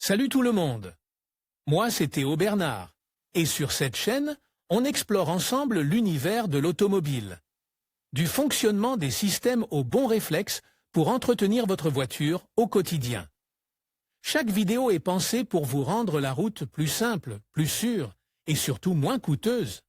Salut tout le monde. Moi, c'est Théo Bernard. Et sur cette chaîne, on explore ensemble l'univers de l'automobile. Du fonctionnement des systèmes aux bons réflexes pour entretenir votre voiture au quotidien. Chaque vidéo est pensée pour vous rendre la route plus simple, plus sûre et surtout moins coûteuse.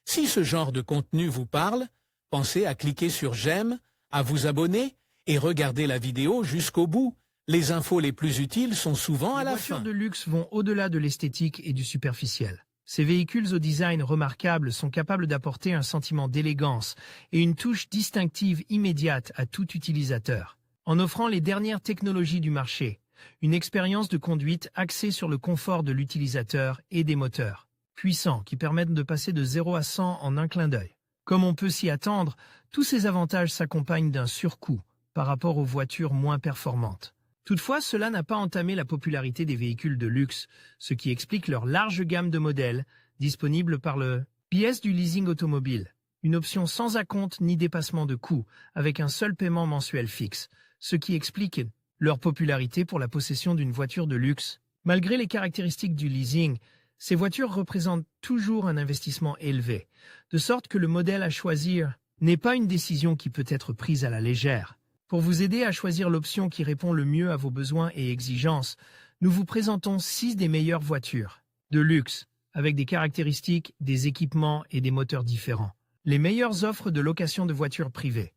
Si ce genre de contenu vous parle, pensez à cliquer sur j'aime, à vous abonner et regarder la vidéo jusqu'au bout. Les infos les plus utiles sont souvent à la fin. Les voitures de luxe vont au-delà de l'esthétique et du superficiel. Ces véhicules au design remarquable sont capables d'apporter un sentiment d'élégance et une touche distinctive immédiate à tout utilisateur. En offrant les dernières technologies du marché, une expérience de conduite axée sur le confort de l'utilisateur et des moteurs puissants qui permettent de passer de 0 à 100 en un clin d'œil. Comme on peut s'y attendre, tous ces avantages s'accompagnent d'un surcoût par rapport aux voitures moins performantes. Toutefois, cela n'a pas entamé la popularité des véhicules de luxe, ce qui explique leur large gamme de modèles disponibles par le biais du leasing automobile, une option sans acompte ni dépassement de coûts, avec un seul paiement mensuel fixe, ce qui explique leur popularité pour la possession d'une voiture de luxe. Malgré les caractéristiques du leasing, ces voitures représentent toujours un investissement élevé, de sorte que le modèle à choisir n'est pas une décision qui peut être prise à la légère. Pour vous aider à choisir l'option qui répond le mieux à vos besoins et exigences, nous vous présentons 6 des meilleures voitures de luxe, avec des caractéristiques, des équipements et des moteurs différents. Les meilleures offres de location de voitures privées.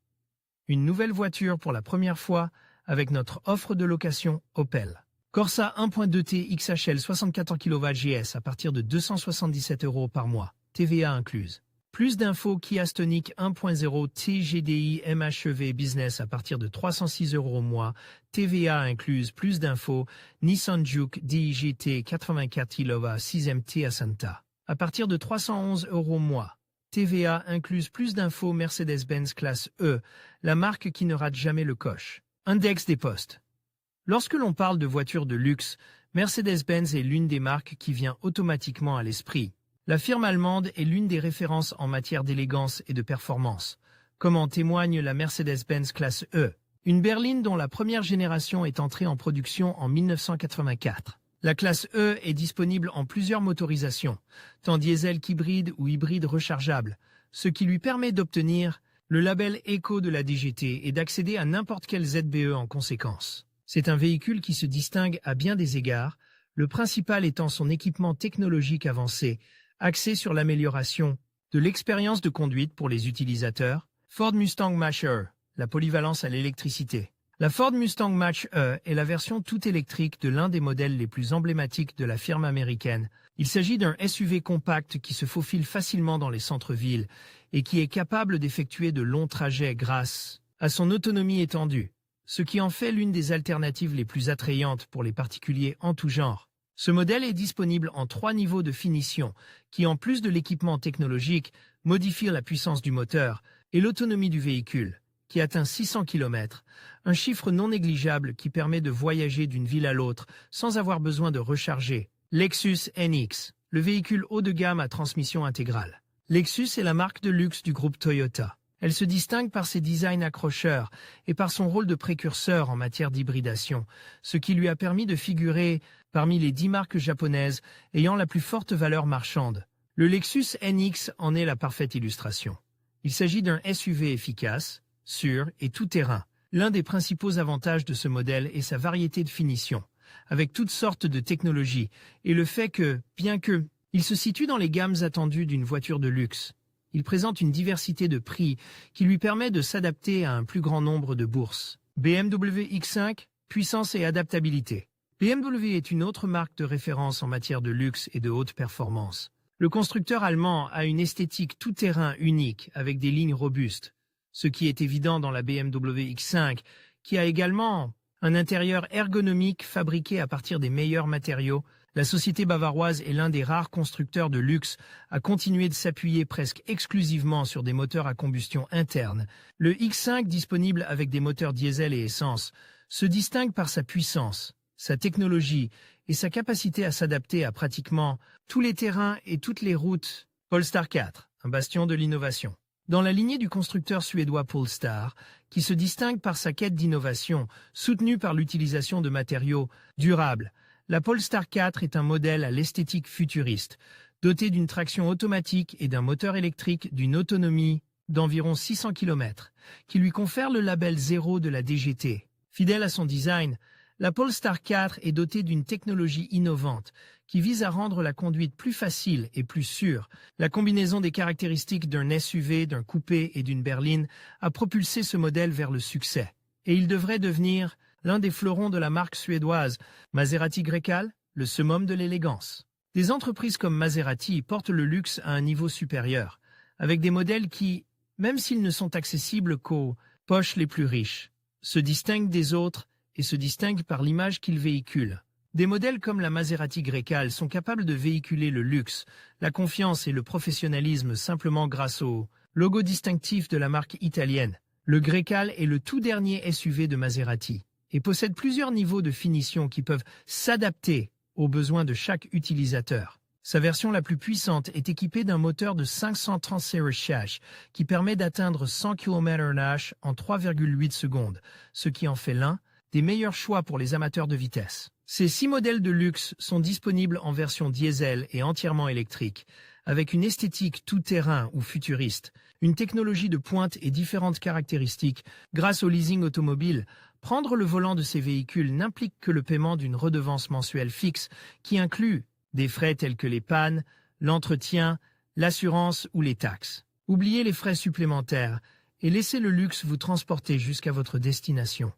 Une nouvelle voiture pour la première fois avec notre offre de location Opel. Corsa 1.2T XHL 64 kWh à partir de 277 € par mois, TVA incluse. Plus d'infos Kia Stonic 1.0 TGDI MHEV Business à partir de 306 € au mois, TVA incluse. Plus d'infos Nissan Juke DIGT 84 kW 6MT Asanta à partir de 311 € au mois, TVA incluse. Plus d'infos Mercedes-Benz classe E, la marque qui ne rate jamais le coche. Index des postes. Lorsque l'on parle de voitures de luxe, Mercedes-Benz est l'une des marques qui vient automatiquement à l'esprit. La firme allemande est l'une des références en matière d'élégance et de performance, comme en témoigne la Mercedes-Benz classe E, une berline dont la première génération est entrée en production en 1984. La classe E est disponible en plusieurs motorisations, tant diesel qu'hybride ou hybride rechargeable, ce qui lui permet d'obtenir le label Eco de la DGT et d'accéder à n'importe quel ZBE en conséquence. C'est un véhicule qui se distingue à bien des égards, le principal étant son équipement technologique avancé, axé sur l'amélioration de l'expérience de conduite pour les utilisateurs. Ford Mustang Mach-E, la polyvalence à l'électricité. La Ford Mustang Mach-E est la version tout électrique de l'un des modèles les plus emblématiques de la firme américaine. Il s'agit d'un SUV compact qui se faufile facilement dans les centres-villes et qui est capable d'effectuer de longs trajets grâce à son autonomie étendue, ce qui en fait l'une des alternatives les plus attrayantes pour les particuliers en tout genre. Ce modèle est disponible en 3 niveaux de finition qui, en plus de l'équipement technologique, modifient la puissance du moteur et l'autonomie du véhicule, qui atteint 600 km, un chiffre non négligeable qui permet de voyager d'une ville à l'autre sans avoir besoin de recharger. Lexus NX, le véhicule haut de gamme à transmission intégrale. Lexus est la marque de luxe du groupe Toyota. Elle se distingue par ses designs accrocheurs et par son rôle de précurseur en matière d'hybridation, ce qui lui a permis de figurer parmi les 10 marques japonaises ayant la plus forte valeur marchande. Le Lexus NX en est la parfaite illustration. Il s'agit d'un SUV efficace, sûr et tout-terrain. L'un des principaux avantages de ce modèle est sa variété de finition, avec toutes sortes de technologies, et le fait que, bien que, il se situe dans les gammes attendues d'une voiture de luxe, il présente une diversité de prix qui lui permet de s'adapter à un plus grand nombre de bourses. BMW X5, puissance et adaptabilité. BMW est une autre marque de référence en matière de luxe et de haute performance. Le constructeur allemand a une esthétique tout-terrain unique avec des lignes robustes, ce qui est évident dans la BMW X5, qui a également un intérieur ergonomique fabriqué à partir des meilleurs matériaux. La société bavaroise est l'un des rares constructeurs de luxe à continuer de s'appuyer presque exclusivement sur des moteurs à combustion interne. Le X5, disponible avec des moteurs diesel et essence, se distingue par sa puissance, sa technologie et sa capacité à s'adapter à pratiquement tous les terrains et toutes les routes. Polestar 4, un bastion de l'innovation. Dans la lignée du constructeur suédois Polestar, qui se distingue par sa quête d'innovation, soutenue par l'utilisation de matériaux durables, la Polestar 4 est un modèle à l'esthétique futuriste, doté d'une traction automatique et d'un moteur électrique d'une autonomie d'environ 600 km, qui lui confère le label 0 de la DGT. Fidèle à son design, la Polestar 4 est dotée d'une technologie innovante qui vise à rendre la conduite plus facile et plus sûre. La combinaison des caractéristiques d'un SUV, d'un coupé et d'une berline a propulsé ce modèle vers le succès. Et il devrait devenir l'un des fleurons de la marque suédoise Maserati Grecale, le summum de l'élégance. Des entreprises comme Maserati portent le luxe à un niveau supérieur, avec des modèles qui, même s'ils ne sont accessibles qu'aux poches les plus riches, se distinguent des autres et se distinguent par l'image qu'ils véhiculent. Des modèles comme la Maserati Grecale sont capables de véhiculer le luxe, la confiance et le professionnalisme simplement grâce au logo distinctif de la marque italienne. Le Grecale est le tout dernier SUV de Maserati et possède plusieurs niveaux de finition qui peuvent s'adapter aux besoins de chaque utilisateur. Sa version la plus puissante est équipée d'un moteur de 530 chh qui permet d'atteindre 100 km/h en 3,8 secondes, ce qui en fait l'un des meilleurs choix pour les amateurs de vitesse. Ces 6 modèles de luxe sont disponibles en version diesel et entièrement électrique, avec une esthétique tout-terrain ou futuriste, une technologie de pointe et différentes caractéristiques. Grâce au leasing automobile, prendre le volant de ces véhicules n'implique que le paiement d'une redevance mensuelle fixe qui inclut des frais tels que les pannes, l'entretien, l'assurance ou les taxes. Oubliez les frais supplémentaires et laissez le luxe vous transporter jusqu'à votre destination.